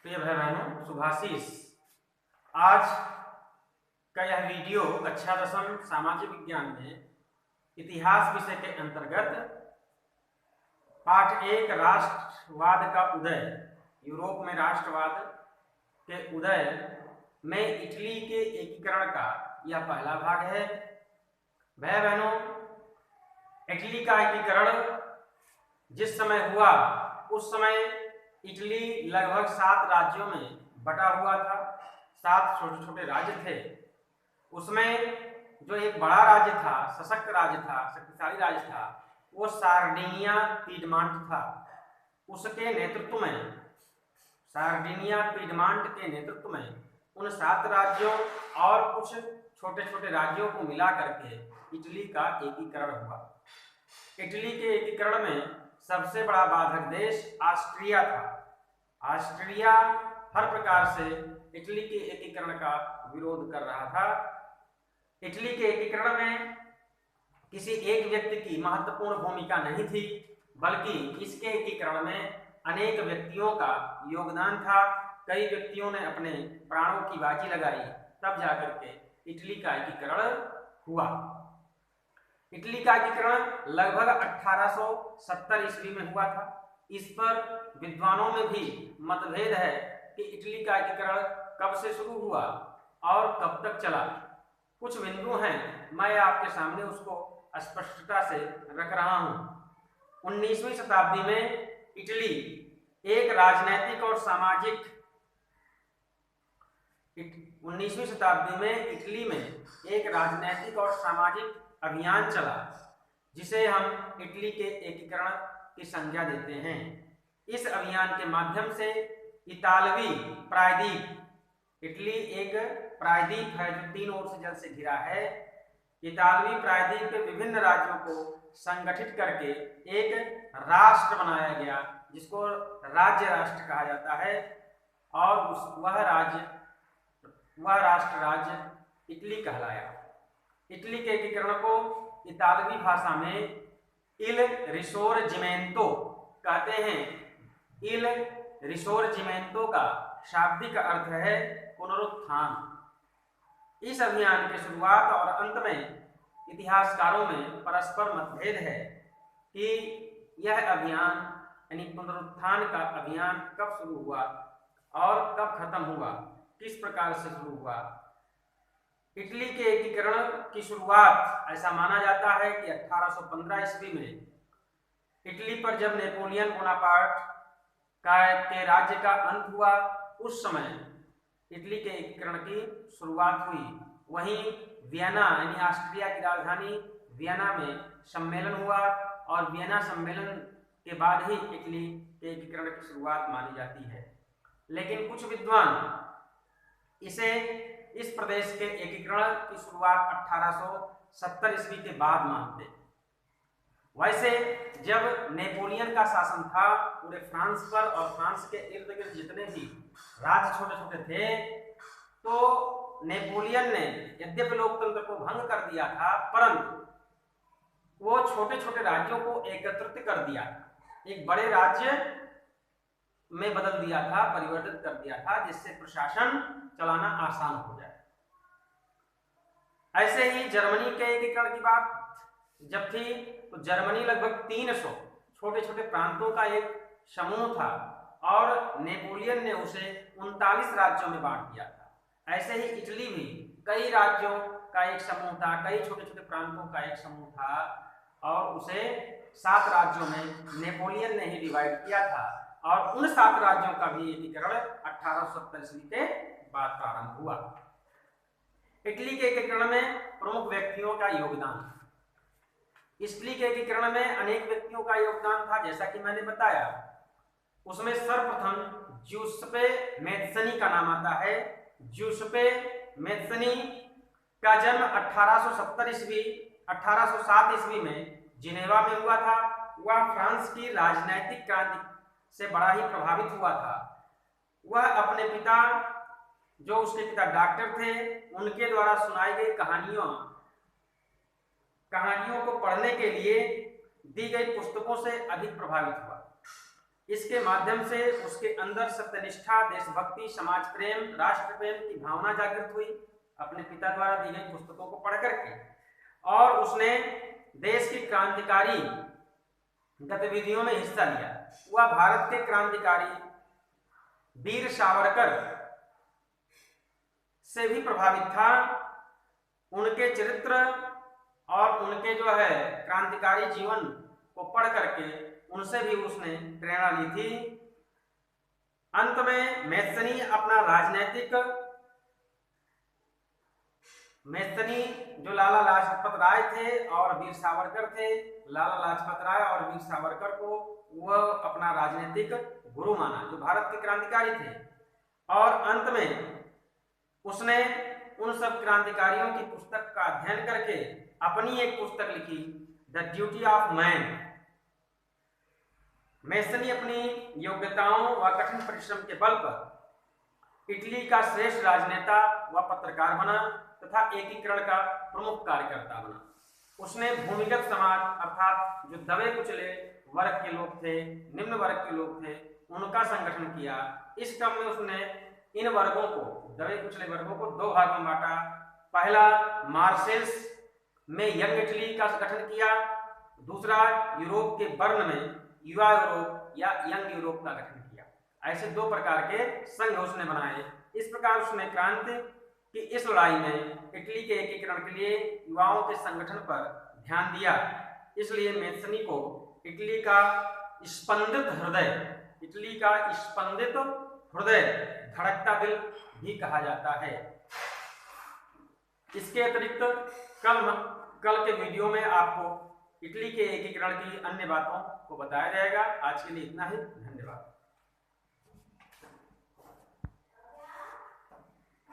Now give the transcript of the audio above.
प्रिय भाई बहनों, शुभाशीष। आज का यह वीडियो कक्षा 10वीं सामाजिक विज्ञान में इतिहास विषय के अंतर्गत पाठ 1 राष्ट्रवाद का उदय, यूरोप में राष्ट्रवाद के उदय में इटली के एकीकरण का यह पहला भाग है। भाई बहनों, इटली का एकीकरण जिस समय हुआ उस समय इटली लगभग 7 राज्यों में बटा हुआ था। 7 छोटे छोटे राज्य थे। उसमें जो एक बड़ा राज्य था, सशक्त राज्य था, शक्तिशाली राज्य था, वो सार्डिनिया पीडमांट था। उसके नेतृत्व में, सार्डिनिया पीडमांट के नेतृत्व में उन 7 राज्यों और कुछ छोटे छोटे राज्यों को मिला करके इटली का एकीकरण हुआ। इटली के एकीकरण में सबसे बड़ा बाधक देश ऑस्ट्रिया था। ऑस्ट्रिया हर प्रकार से इटली के एकीकरण का विरोध कर रहा था। इटली के एकीकरण में किसी एक व्यक्ति की महत्वपूर्ण भूमिका नहीं थी, बल्कि इसके एकीकरण में अनेक व्यक्तियों का योगदान था। कई व्यक्तियों ने अपने प्राणों की बाजी लगाई, तब जाकर के इटली का एकीकरण हुआ। इटली का एकीकरण लगभग 1870 ईस्वी में हुआ था। इस पर विद्वानों में भी मतभेद है कि इटली का एकीकरण कब से शुरू हुआ और कब तक चला। कुछ बिंदु हैं, मैं आपके सामने उसको स्पष्टता से रख रहा हूं। 19वीं शताब्दी में इटली एक राजनैतिक और सामाजिक 19वीं शताब्दी में इटली में एक राजनैतिक और सामाजिक अभियान चला, जिसे हम इटली के एकीकरण की संज्ञा देते हैं। इस अभियान के माध्यम से इतालवी प्रायद्वीप, इटली एक प्रायद्वीप है जो 3 ओर से जल से घिरा है। इतालवी प्रायद्वीप के विभिन्न राज्यों को संगठित करके एक राष्ट्र बनाया गया, जिसको राज्य राष्ट्र कहा जाता है। और वह राष्ट्र राज्य इटली कहलाया। इटली के एकीकरण को इतालवी भाषा में इल रिसोर्जिमेंतो कहते हैं। इल रिसोर्जिमेंतो का शाब्दिक अर्थ है पुनरुत्थान। इस अभियान के शुरुआत और अंत में इतिहासकारों में परस्पर मतभेद है कि यह अभियान यानी पुनरुत्थान का अभियान कब शुरू हुआ और कब खत्म हुआ, किस प्रकार से शुरू हुआ। इटली के एकीकरण की शुरुआत ऐसा माना जाता है कि 1815 ईस्वी में इटली पर जब नेपोलियन बोनापार्ट के राज्य का अंत हुआ, उस समय इटली के एकीकरण की शुरुआत हुई। वहीं वियना यानी ऑस्ट्रिया की राजधानी वियना में सम्मेलन हुआ और वियना सम्मेलन के बाद ही इटली के एकीकरण की शुरुआत मानी जाती है। लेकिन कुछ विद्वान इस प्रदेश के एकीकरण की शुरुआत 1870 ईस्वी के बाद मानते। वैसे जब नेपोलियन का शासन था पूरे फ्रांस पर और फ्रांस के इर्द गिर्द जितने भी राज्य छोटे छोटे थे, तो नेपोलियन ने यद्यपि लोकतंत्र को भंग कर दिया था, परंतु वो छोटे छोटे राज्यों को एकत्रित कर दिया, एक बड़े राज्य में बदल दिया था, परिवर्तित कर दिया था, जिससे प्रशासन चलाना आसान हो जाए। ऐसे ही जर्मनी के एकीकरण की बात जब थी, तो जर्मनी लगभग 300 छोटे छोटे प्रांतों का एक समूह था और नेपोलियन ने उसे 39 राज्यों में बांट दिया था। ऐसे ही इटली भी कई राज्यों का एक समूह था, कई छोटे छोटे प्रांतों का एक समूह था और उसे 7 राज्यों में नेपोलियन ने ही डिवाइड किया था। और उन 7 राज्यों का भी एकीकरण 1870 ईस्वी के बाद प्रारंभ हुआ। इटली के एकीकरण में प्रमुख व्यक्तियों का योगदान। इटली के एकीकरण में अनेक व्यक्तियों का योगदान था, जैसा कि मैंने बताया। उसमें सर्वप्रथम ज्यूसेप्पे मैत्सनी का नाम आता है। ज्यूसेप्पे मैत्सनी का जन्म 1807 ईस्वी में जिनेवा में हुआ था। वह फ्रांस की राजनीतिक क्रांति से बड़ा ही प्रभावित हुआ था। वह अपने पिता, जो उसके पिता डॉक्टर थे, उनके द्वारा सुनाई गई कहानियों को पढ़ने के लिए दी गई पुस्तकों से अधिक प्रभावित हुआ। इसके माध्यम से उसके अंदर सत्यनिष्ठा, देशभक्ति, समाज प्रेम, राष्ट्र प्रेम की भावना जागृत हुई अपने पिता द्वारा दी गई पुस्तकों को पढ़ करके। और उसने देश की क्रांतिकारी गतिविधियों में हिस्सा लिया। वह भारत के क्रांतिकारी वीर सावरकर से भी प्रभावित था। उनके चरित्र और उनके जो है क्रांतिकारी जीवन को पढ़ करके उनसे भी उसने प्रेरणा ली थी। अंत में मैथ्सनी अपना राजनीतिक जो लाला लाजपत राय थे और वीर सावरकर थे, लाला लाजपत राय और वीर सावरकर को वह अपना राजनीतिक गुरु माना, जो भारत के क्रांतिकारी थे। और अंत में उसने उन सब क्रांतिकारियों की पुस्तक का अध्ययन करके अपनी एक पुस्तक लिखी, द ड्यूटी ऑफ मैन। मैसनी अपनी योग्यताओं व कठिन परिश्रम के बल पर इटली का श्रेष्ठ राजनेता व पत्रकार बना तथा एकीकरण का प्रमुख कार्यकर्ता बना। उसने भूमिगत समाज अर्थात जो दबे कुचले वर्ग के लोग थे, निम्न वर्ग के लोग थे, उनका संगठन किया। इस क्रम में उसने इन वर्गों को, दबे कुचले वर्गों को दो भाग में बांटा। पहला मार्सेल्स में यंग इटली का गठन किया, दूसरा यूरोप के बर्न में युवा यूरोप या यंग यूरोप का गठन किया। ऐसे दो प्रकार के संघ उसने बनाए। इस प्रकार उसने क्रांति की इस लड़ाई में इटली के एकीकरण के लिए युवाओं के संगठन पर ध्यान दिया। इसलिए मैथ्सनी को इटली का स्पंदित हृदय, धड़कता दिल भी कहा जाता है। इसके अतिरिक्त कल के वीडियो में आपको इटली के एकीकरण की अन्य बातों को बताया जाएगा। आज के लिए इतना ही, धन्यवाद।